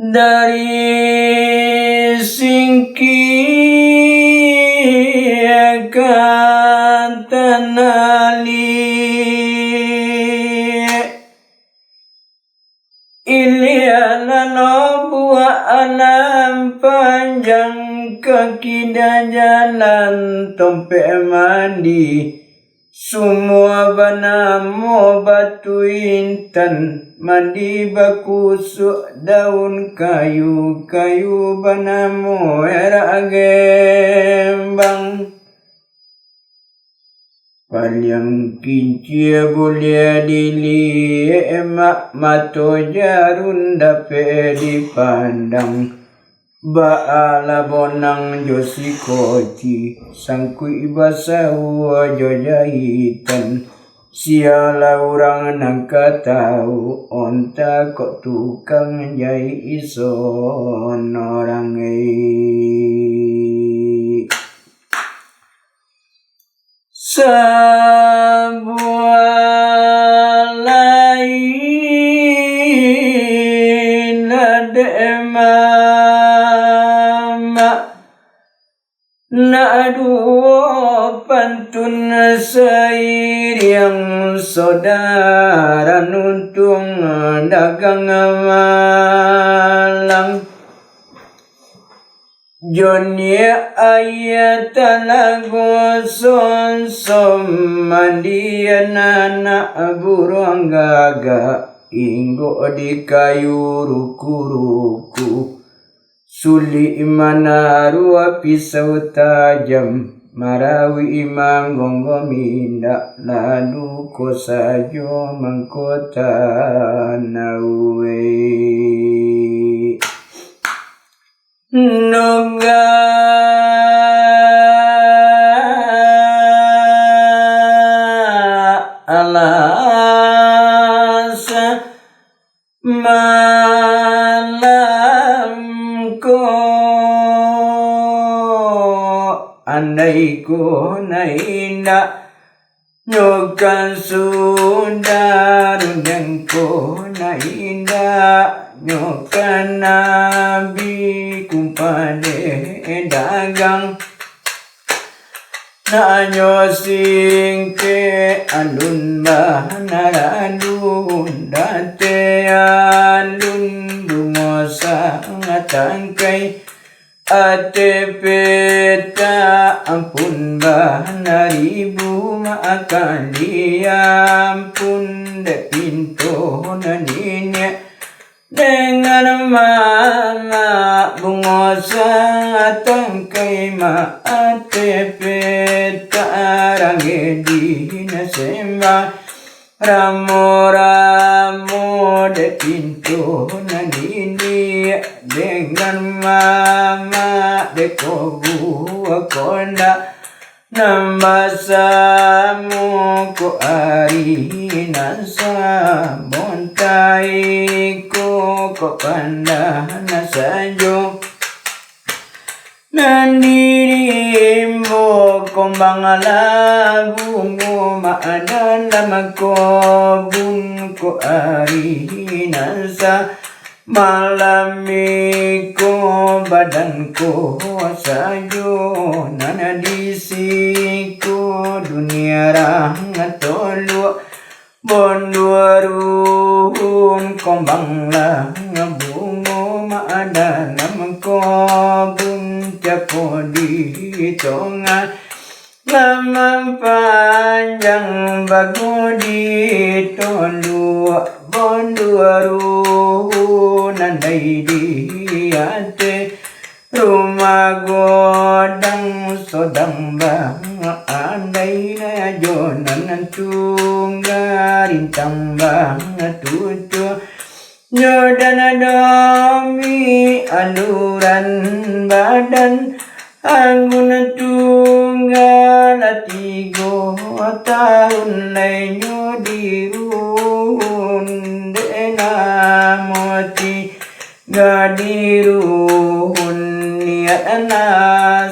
dari singkirkan tenali iliana no buah anam panjang kaki dan jalan tompe mandi semua banamo batu intan mandi bakusuk daun kayu banamo era gembang Palyang kincia boleh dili emak mato jarun dape dipandang Baala bonang josi koci sangkui basau jojahitan siala orang nangka tahu onta kok tukang jai ison orang sebuah lain mama nadu pantun sair yang saudara nuntung dagang malang Jonya ayat lagu son mandian anak burung gagak inggo di kayu ruku suli manaru pisau tajam marawi imang gonggo minda lalu ko sajo mangkota nawe Noga alasa malamku andai ku nainda nyokan sundar dengko nainda nyokan nabi kumpade dagang nanyo singke alun bahanarandun date alun dungosa ngatangkai ate peta ampun bahanaribu maakan diampun de pinto naninya dengan mama bungosa tangkai maate peta rangi nasemba ramo de pintu nanini dengan mama de kobu konda namasamu ko ari nasa montai ko panda nasajo nandirimo kombang lagu maadan lamako bun ko ari nasa malamiko badanku sajo nanadisiku dunia rangatolu bonduarun kombang bungo maada namko buncapo di tonga lamang panjang bagu di tolu bonduarun nandai di ate rumah godang sodang bang andai na jonan tunggarin tambang tutu nyodana domi aluran badan anggun tunggal tigo tahun lainyo dirun dena moti gadirun niatana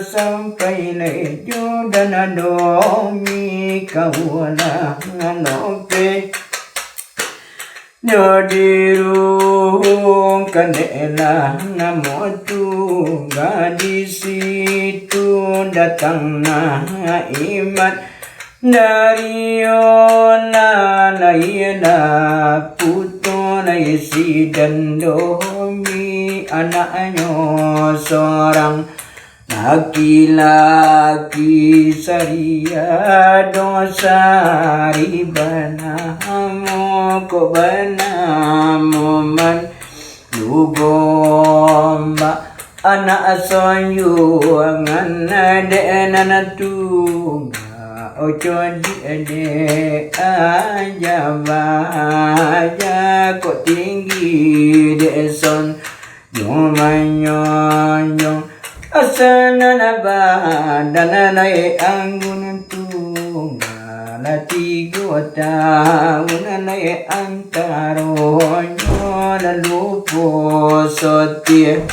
sampai lejo dana domi kawana ngalope nyodiru Kandela namo Tunggal, di situ datanglah iman dari olah laina puto laisi dan domi anaknya seorang laki-laki saria dosa ribana mo bana moman lugomba anak sonyu ngana tunga ojo di aja baja kok tinggi deson nyomanyong asana badana nai anggun tunga lati gota unanai antaro nyola lupo sotie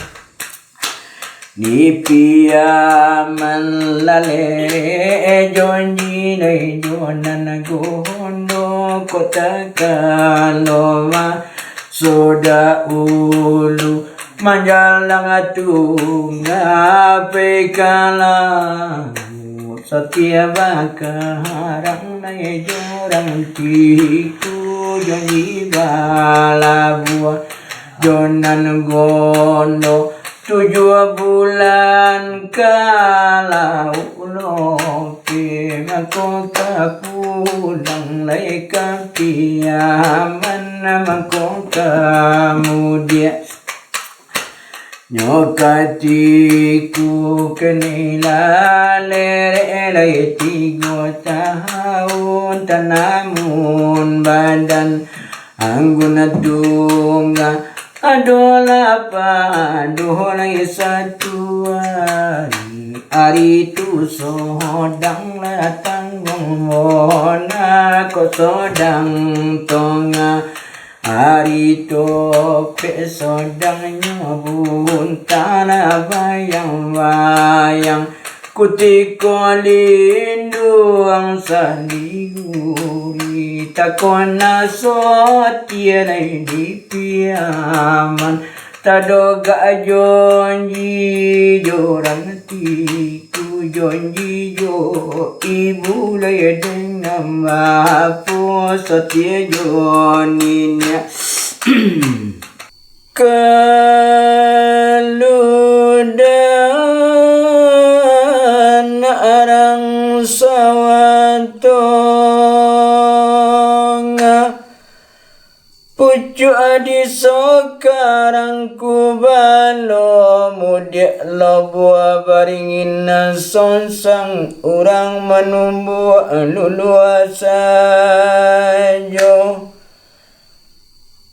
nipiaman lale jonji nai jonan gondo kota kaloma soda ulu manjalang tunga pekala setia bakarang nai jorang tiku jonji balabua jonan gondo 7 bulan kalau loke makota pulang lai kapiaman makota mudia nyokatiku kenila lere 3 tahun tanamun badan angguna dunga adola pandolai satu hari tu sodang latang mona ko sodang tonga hari tope sodang nyobun tanah bayang-bayang kutiko linduang sandiguri takona sotianai di piaman tadoga jonji jorang tiku jonji jo ibu laya dengan mapu sotia joninya keludan arang sawatonga pucu adi sokarang kubalo mudik lo buah baringin sonsang urang menumbu luluasa jo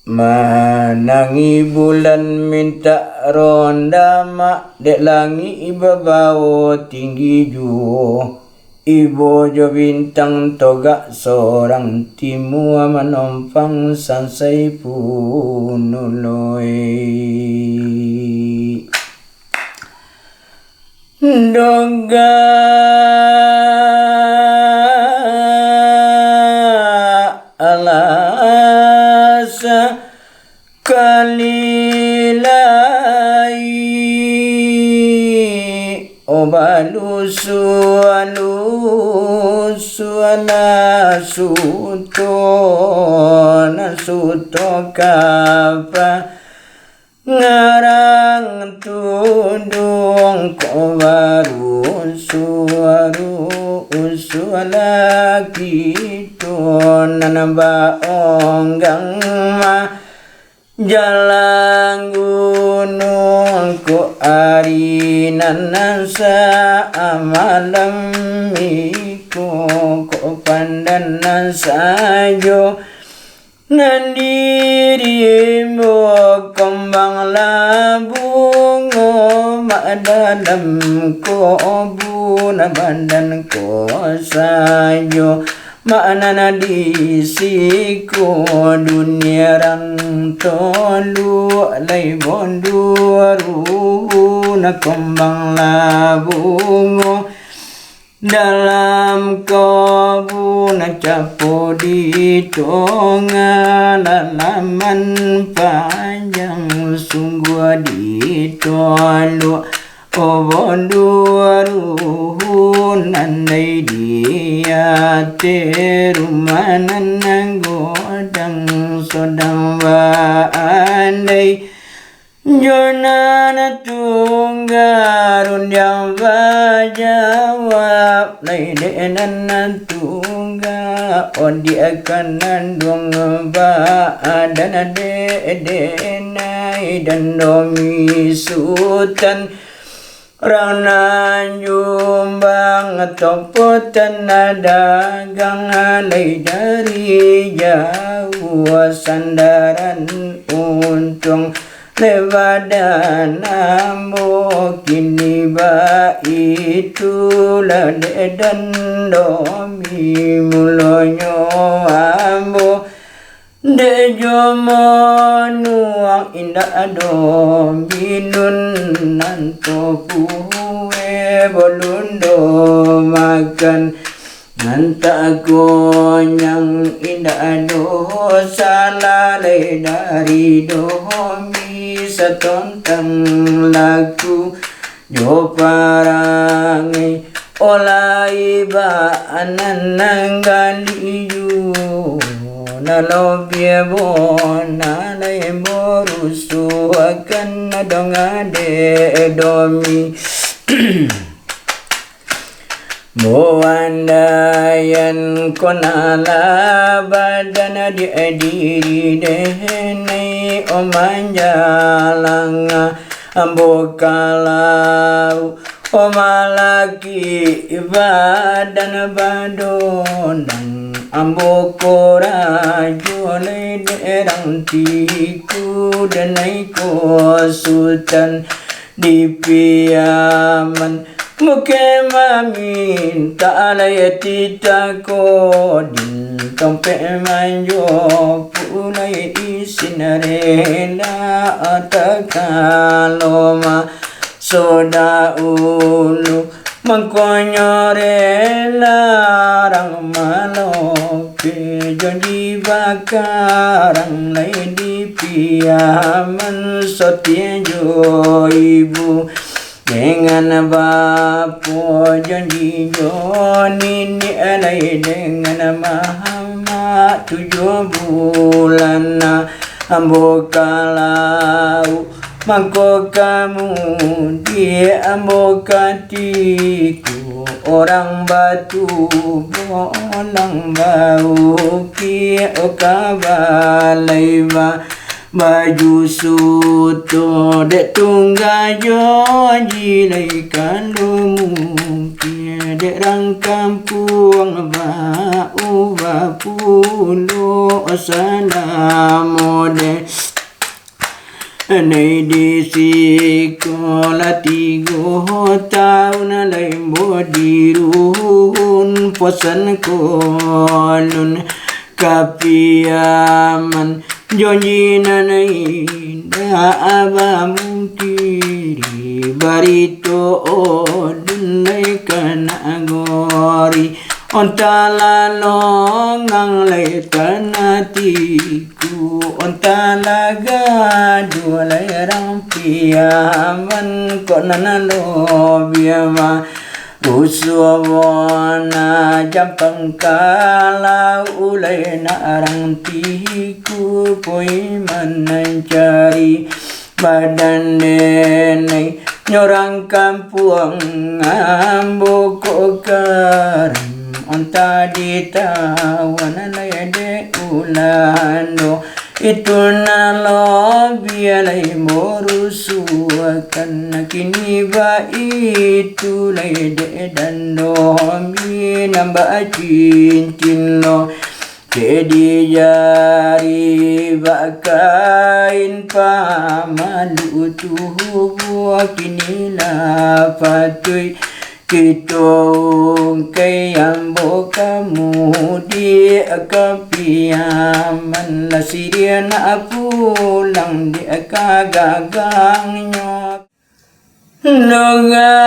manangi bulan minta ronda mak dek langi ibabao tinggi ju ibo jo bintang toga seorang timu menompang sansai punuloi doga alasa kalilai obalusu nasuto kapa ngarang tudung ko baru lagi nanamba onggang ma jalan gunung ko ari nanasa amalam miko ko pandan sajo nandiri mo kembang labungo dalam ko buna badan ko sajo makna di siku dunia rang tolu lai bondu na kembang labungo dalam kebun capo di tonga lalaman panjang sungguh ditolok obonduaruhun andai dia terumanan godang sodang wa andai Jonana tunggarun yang jawab Laidenan tungga Odi akan nandung badan denai dan domi sultan Rana jumbang topotan dagang alai dari jauh sandaran untung Lewadan ambo kini ba itulah dan domi mulonyo ambo dejo monuang indah domi nun nanto puwe bolundo makan Nanta gonyang indah dosa lalai dari domi setontang lagu jo parangai olai ba ananangaliyu nalobye bona nalai borusu akan nadongade domi Moandayan konala badana di diri dehenai omanjalanga ambo kalau omalaki badan badondang ambo koraju derang tiku danai ko sultan di piaman Muke mamin ta'alaya tita kodin Kampe manjo pulai isinarela Atakaloma soda ulu Mangkonyorela rang malope Jondi bakarang lai di piaman Sotiejo ibu dengan bapo janji joni ni alai dengan mahama 7 bulan ambo kalau mangko kamu di ambo katiku orang batu bolang bau ki okabalai baju suto dek tungga joji lai kandumu kia dek rang kampung bau bapulo salamode nei di sekolah 3 tahun lai modirun posan kolun kapiaman Jonji nanai da abamu kiri barito odunai kana gori ontala longang lai tanatiku ontala gadu lai rampiaman konana lobiama Usuwana jampang kala ulai narang tiku poi mencari badan nenai nyorang kampung ambo kokaram onta ditawan lede ulano itu nalo bialai morusu akan kini ba itu lede dan domi nambah cincin lo jadi jari bakain pamalu tubuh kini la patui Kitong kayang kamu di kapiaman Lasirian na pulang di kagagang nyok Nunga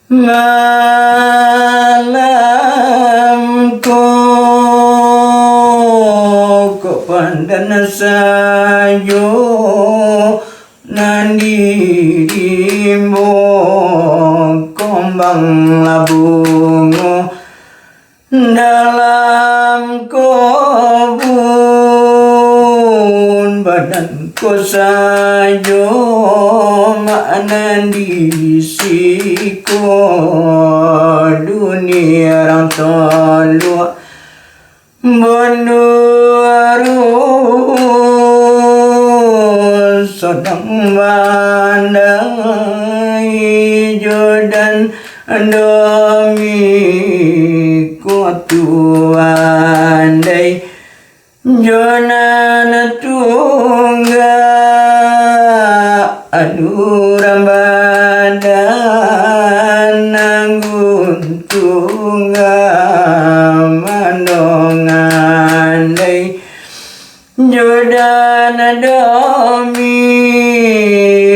malam ko pandan sayo nandirimbo kombang labungo dalam kebun badanku sayo makna disiko dunia orang tolak Bondoarus sedang bandai Jordan domi kutuandai Jonan tungga anuram badan nanggun tungga manongandai Jordan domi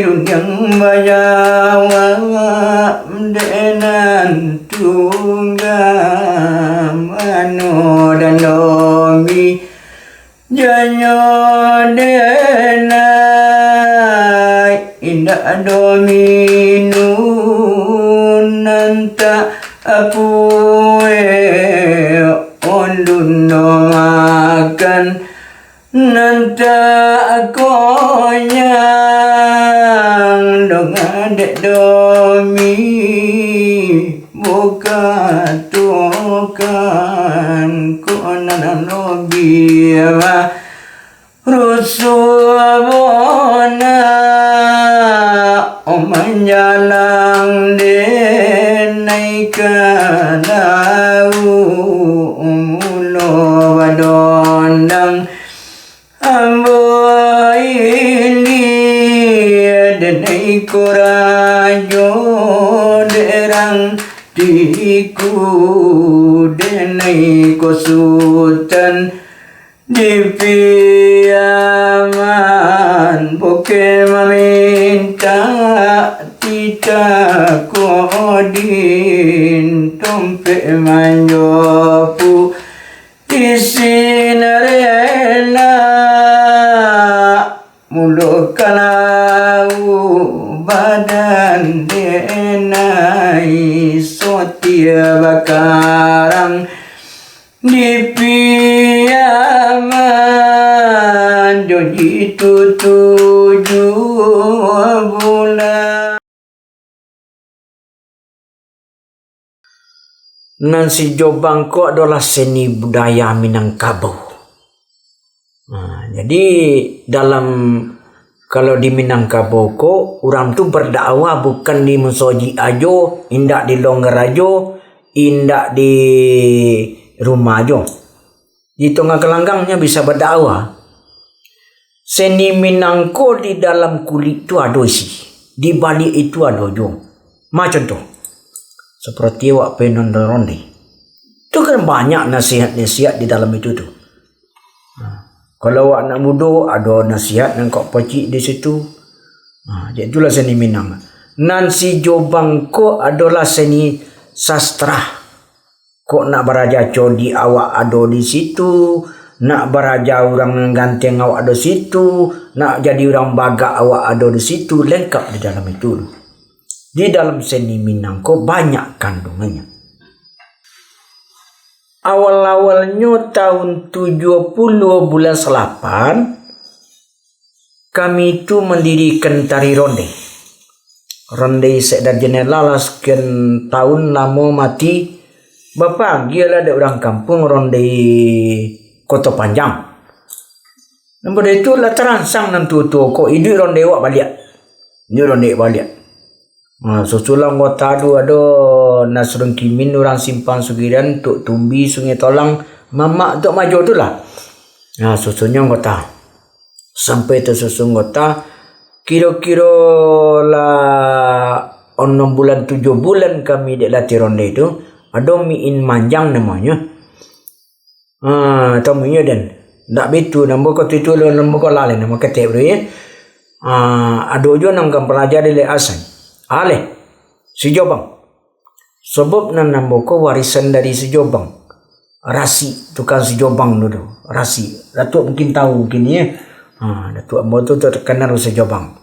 runyang bayawa denan tungga mano dan domi janyo denai indah domi nunanta apue ondun makan nanta akonyang dong adek domi buka tukan konan nobiwa rusubona omanjalang denai kanau umulo wadondang ambo ini denai korajo derang diku denai kosutan di piaman boke meminta tidak kodin tompe manjopu isi narela mulut kalau badan denai sotia bakarang di piaman jadi tujuh bulan. Nansi Jobangko adalah seni budaya Minangkabau. Jadi dalam kalau di Minangkabau ko orang tu berdakwah bukan di Musoji ajo, indak di Longgar ajo, indak di rumah ajo. Di tengah kelanggangnya bisa berdakwah. Seni Minangko di dalam kulit itu ada isi, di balik itu ada jo. Macam tu. Seperti wak penon ronde. Itu kan banyak nasihat-nasihat di dalam itu tu. Kalau awak nak mudo, ada nasihat yang kau pacik di situ. Jadi itulah seni Minang. Nansi Jobangko adalah seni sastra. Kok nak beraja codi awak ada di situ. Nak beraja orang ganteng awak ada di situ. Nak jadi orang bagak awak ada di situ. Lengkap di dalam itu. Di dalam seni Minangko banyak kandungannya. Awal-awalnya tahun 70 bulan Selapan kami itu mendirikan tari ronde. Ronde Sekda Jeneral sekian tahun lama mati. Bapa dia ada orang kampung ronde Kota Panjang. Nampun itu lah terangsang nanti tu kok ini ronde wak balik. Ini ronde balik. Susulang kota tu ada Nasrun Kimin orang Simpang Sugiran Tuk Tumbi Sungai Tolang Mamak Tuk Maju tu lah. Susunya kota sampai tu susun kota kira-kira lah 6 bulan 7 bulan kami dek latih ronde tu ada miin manjang namanya. Tahu minya dan tak betul nama kota itu nama kota lain nama kata ya. Ada juga nang pelajar di Asan. Ale, si Jobang. Sebab nanam boko warisan dari Sejobang. Rasi, tukang Sejobang dulu. Rasi. Datuk mungkin tahu mungkin ya. Datuk Ambo tu terkenal Sejobang.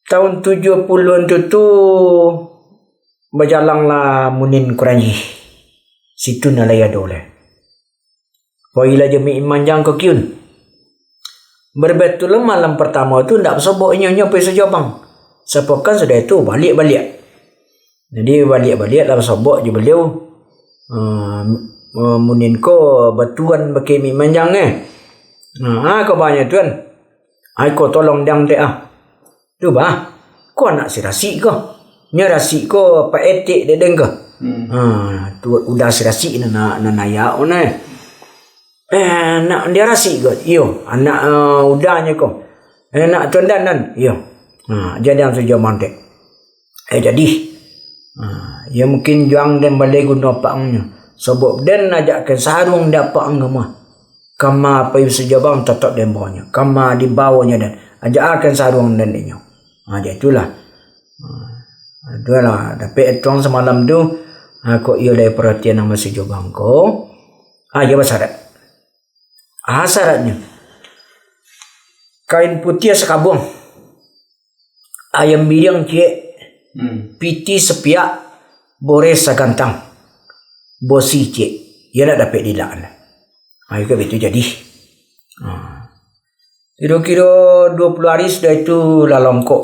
Tahun 70-an tu berjalanlah Munin Kuranji. Situ nalaya dole. Wailah jemi manjang ke kiun. Berbetul malam pertama tu ndak bersobok nyonya pergi Sejobang. Sepokan sudah itu balik-balik. Jadi balik-balik lah bersobok je beliau. Munin ko batuan pakai mi manjang kau banyak tuan. Kau tolong dang dek tu bah. Kau nak si rasi ko. Nya rasi ko pak etik de deng ko. Tu udah si rasi na naya ona. Nak dia rasi ko. Iyo, anak udahnya ko. Nak tuan dan. Iyo. Jadi yang Sejobang dek. Jadi. Ya mungkin juang dan balik guna paknya. Sebab dan ajakkan sarung dapat ngama. Kama apa yang Sejobang tetap dan bawahnya. Kama di bawahnya dan ajakkan sarung dan dia. Jadi itulah. Itulah. Dapat tuang semalam tu. Kok ia dari perhatian nama Sejobang ko. Dia bersyarat. Syaratnya. Kain putih sekabung. Ayam biriang cik. Piti sepiak. Bores sagantang. Bosi cik. Ia nak dapat dilaan. Itu betul jadi. Kira-kira 20 hari sudah itu lalongkok.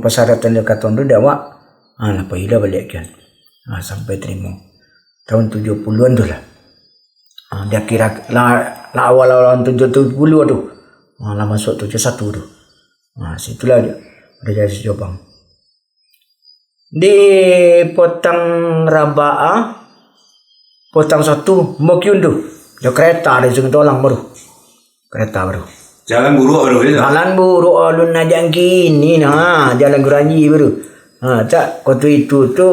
Persyaratan dia kata tu dah wak. Lepas dia balik kan. Sampai terima. Tahun 70-an tu lah. Dia kira lah awal-awal 70 tu. Lah masuk 71 tu. Situlah dia jadi Sejobang. Di potang Rabaa, potang 1 Mokyun tu. Dia kereta dari Sungai Tolang baru. Kereta baru. Jalan buruk baru itu. Jalan buruk alun najang kini jalan Kuranji baru. Tak waktu itu tu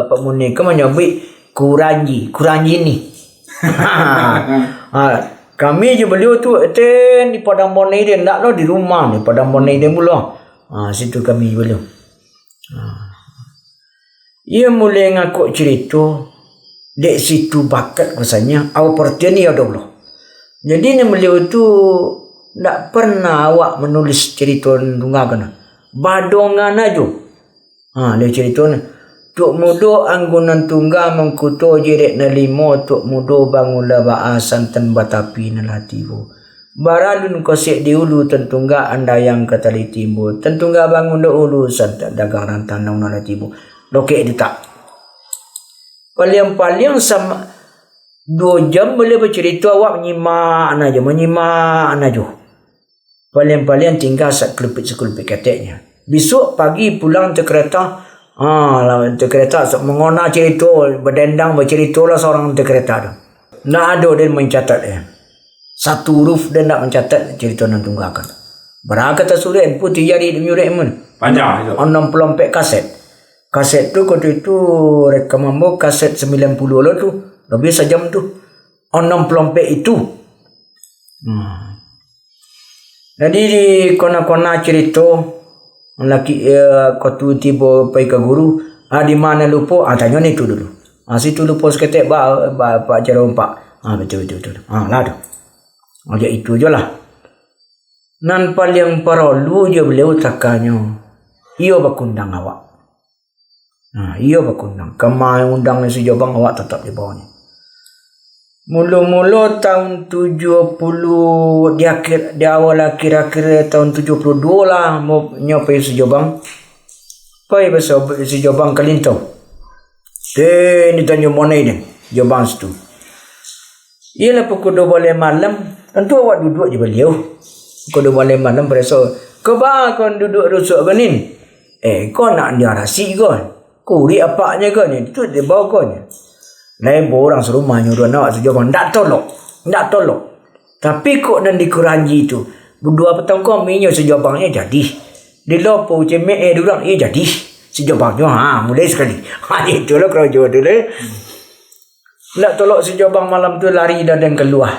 Pak Munir ke menyebut Kuranji ni. Kami je beliau tu di Padang Bonai dia ndak lah di rumah ni Padang Bonai dia mula. Situ kami beliau. Ia mulai ngakuk cerita dek situ bakat rasanya awak perhatian ni ada belah. Jadi ni beliau tu ndak pernah awak menulis cerita tunggakan. Badongan aja. Dia cerita ni. Tuk mudo anggunan tunggal mengkuto jerek na limo tuk mudo bangunlah baasan ten batapi na latibo. Baralun kosek di ulu tentungga anda yang katali timbo. Tentungga bangun da ulu santak dagang rantanang na latibo. Lokek dia tak. Paling-paling sama 2 jam boleh bercerita awak menyimak aja. Paling-paling tinggal sekelupit kateknya. Besok pagi pulang ke kereta. Lawan kereta mengona cerita berdendang bercerita lah seorang kereta tu. Nak ada dia mencatat dia. Satu huruf dia nak mencatat cerita nan tunggakan. Berapa kata surat putih jari dia nyurek mun. Panjang itu. 64 kaset. Kaset tu waktu itu rekaman mo kaset 90 lah tu. Lebih sejam tu. 64 itu. Jadi di kona-kona cerita laki kotu tiba pergi ke guru di mana lupa tanya ni tu dulu situ lupa seketik pak cara umpak betul lah tu aja itu je lah nan paling perlu je beliau takanya ia berkundang awak ia berkundang kemai undang Sejobang awak tetap di bawahnya. Mula-mula tahun 70 di awal akhir-akhir tahun 72 lah mau nyopai Sejobang. Pai besar Sejobang Kalintau. Ni Tanjung Monai ni, Sejobang situ. Ialah pukul 12 malam, tentu awak duduk je beliau. Pukul 12 malam berasa, kau kau duduk rusuk ke ni? Kau nak dia rasi kau. Kuri apaknya kau ni? Tu dia bawa kau ni. Lain orang serumah nyuruh awak Sejobang. Tak tolong. Tapi kok dan di Kuranji tu. Berdua petang kau minyak Sejobangnya jadi. Di lopo cemek durang jadi. Sejobangnya mulai sekali. Itulah kerja tu lah. Nak tolak Sejobang malam tu lari dan keluar.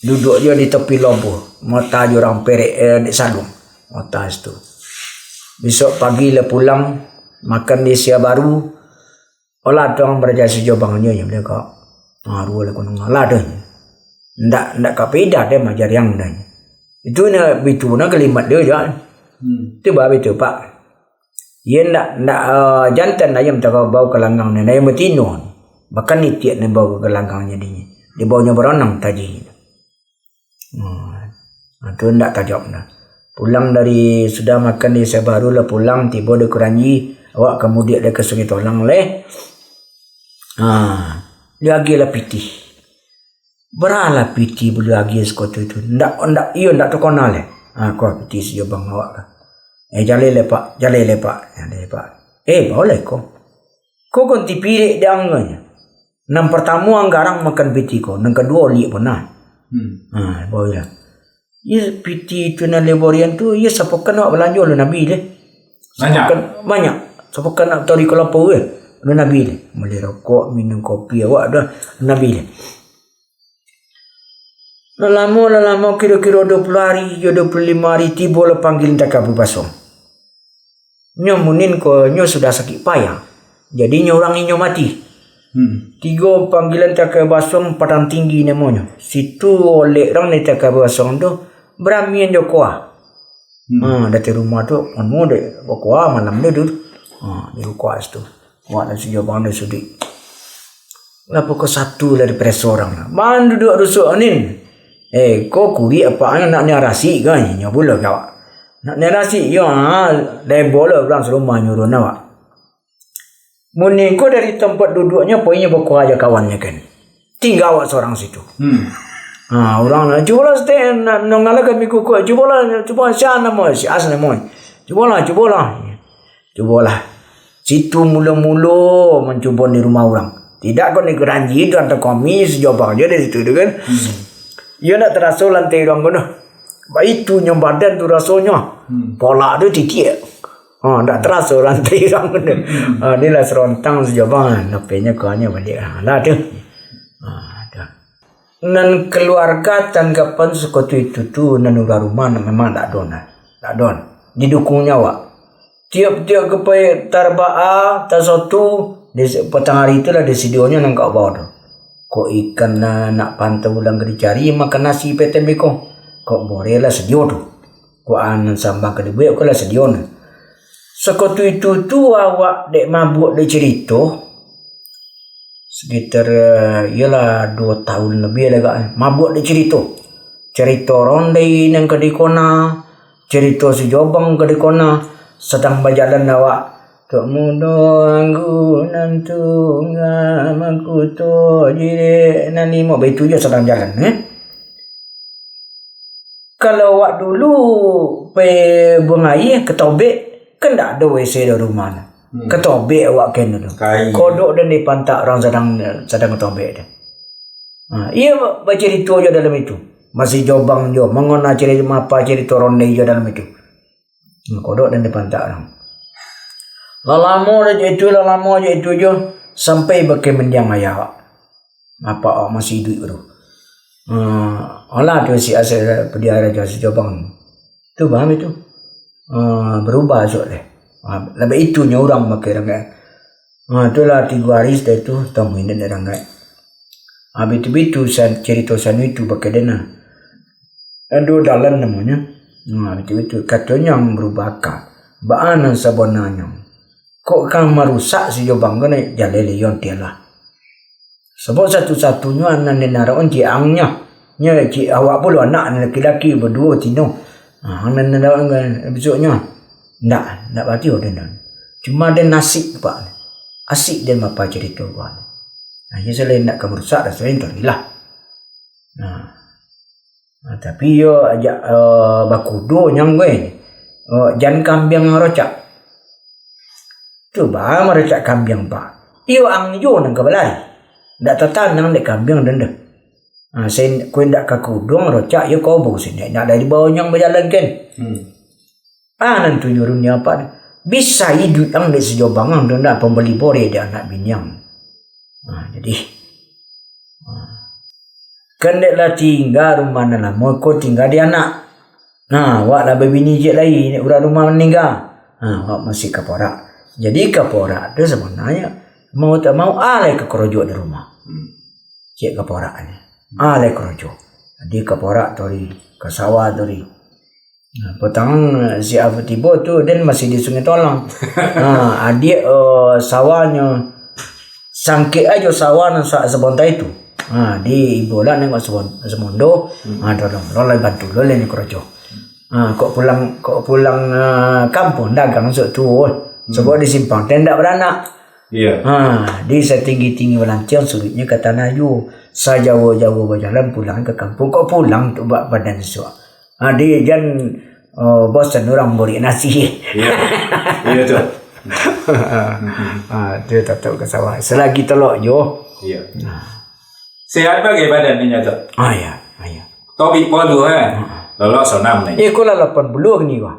Duduk dia di tepi lopo. Mata dia orang perek di salung. Mata situ. Besok pagi lah pulang. makan di Sia Baru. Olah tuang berjaya jobangnya yang dia kau. Ruah le kono ngala dah. Ndak kapeda dia majar yang dah. Itu na bitu na kalimat dia je. Tu bab itu pak. Ia ndak jantan ayam tak bau kelanggang ni ayam betino. Bahkan ni tiap ni bau kelanggang jadinya. Dia baunya beronang tadi. Tu ndak tajam dah. Pulang dari sudah makan di Sia Baru lah pulang tiba di Keranji, awak kemudian dia ke Sungai Tolang leh. Dia lagi lah piti. Beralah piti boleh lagi sekotu itu. Ndak terkenal leh. Kau piti si bang awak lah. Jalan lepak. Boleh kau. Kau ganti pilih dia angganya. Yang pertama anggarang makan piti kau. Yang kedua lihat pun boleh lah. Ya piti tu na leborian tu ya sapokan awak belanja lu Nabi le. Banyak. Sapokan nak tahu di kelapa lu Nabi le. Boleh rokok, minum kopi awak dah Nabi le. Lama kira-kira 20 hari, 25 hari tiba le panggil tak Abu Basong. Nyo munin ko nyo sudah sakit payah. Jadi nyo orang nyo mati. 3 panggilan tak Abu Basong Padang Tinggi namanya. Situ oleh orang ni tak Abu Basong tu beramian Jokoa. Dari rumah tu anu de Jokoa malam dia duduk. Di Jokoa tu. Wak nasi jabang dia sudi. Lah pokok satu dari pres orang lah. Man duduk rusuk anin. Kau kuri apa nak narasi kan? Nya pula kau. Nak narasi yo dah bola orang serumah nyuruh awak. Muni kau dari tempat duduknya poinnya Jokoa aja kawannya kan. Tinggal awak seorang situ. Orang cubalah stay nongala kami kuku cubalah siapa nama si asal nama cubalah situ mula-mula mencuba di rumah orang tidak kau ni Keranji tu atau komis jawab aja dari situ kan ia nak terasa lantai orang kono itu yang badan tu rasanya pola tu titik tak terasa lantai orang kono dia lah serontang sejauh napenya kau hanya balik lah tu nan keluarga tanggapan sekotu itu tu nan rumah memang tak don didukungnya awak tiap-tiap kepai tarbaa tasatu di petang hari itulah desidionya nang kau bawa tu kok ikan nak pantau ulang dicari makan nasi petem beko kok borela sedio tu kok anan sambang ke debu kok lah sedio na sekotu itu tu awak dek mabuk dek cerita sekitar ialah 2 tahun lebih lah mabuk dia cerita rondai yang kedikona cerita si jobang kedikona sedang berjalan awak tok mudo anggu nantu ngamaku to jire nani mau begitu je sedang jalan kalau awak dulu pe buang air ketobek kan tak ada WC di rumah ketobek awak kena tu. Kodok dan dipantak orang sedang ketobek dia. Ia baca cerita je dalam itu. Masih jobang je. Mengona cerita apa cerita ronde je dalam itu. Kodok dan dipantak orang. Lama je itu je. Sampai bagi mendiang ayah awak. Apa awak masih hidup tu. Alah tu si asal pediara si jobang. Tu faham itu. Berubah soalnya. Lebih itunya orang makai rangai. Itulah 3 hari setelah itu temuin dia rangai. Itu cerita sana itu pakai dana. Ada dalam namanya. Itu katanya yang berubah akal. Baanan sebenarnya. Kok kan merusak si jobang kan jalan leon dia lah. Sebab satu-satunya anak nenarawan jiangnya. Nya awak pula anak lelaki-lelaki berdua tino. Anak nenarawan kan besoknya. Tak berarti dia. Cuma dia nasib pak. Asik dia apa cerita pak. Jadi selain nak kemerusak dah selain terilah. Tapi yo ajak bakudo yang gue. Jan kambing rocak. Coba merocak kambing pak. Iyo ang jo nang kabalai. Tak tertanang dek kambing dan dah. Saya kau nak kakudong rocak yo kau bau sini. Nak dari bawah yang berjalan kan. Nanti nyuruhnya apa? Bisa hidup yang di sejobangan dan pembeli bore dia anak binyang. Jadi kendeklah tinggal rumah nala mau kau tinggal dia anak. Wak lah bini je lain orang rumah meninggal. Wak masih kaporak. Jadi kaporak tu sebenarnya mau tak mau alai ke kerojo di rumah. Cik kaporak ni. Alai kerojo. Jadi kaporak tori ke sawah tori. Petang si Abu tiba tu dan masih di Sungai Tolang. Adik sawahnya sangkit aja sawah nang sebontai itu. Di ibu lah nengok semondo. Tolong bantu loleh ni kerojo. Kok pulang kampung dagang sok tu. Sebab disimpang tenda beranak. Iya. Di setinggi-tinggi belancang sulitnya kata Nayu. Saya jauh-jauh berjalan pulang ke kampung. Kok pulang tu buat badan sok. Dia jangan bosan orang beri nasi. Iya tu. Dia tetap ke sawah. Selagi telok jo. Iya. Sehat bagai badan ni nyata. Ya. Tobik pun tu Lolok sonam ni. Kau lah 80 ni wah.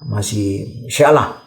Masih insyaAllah.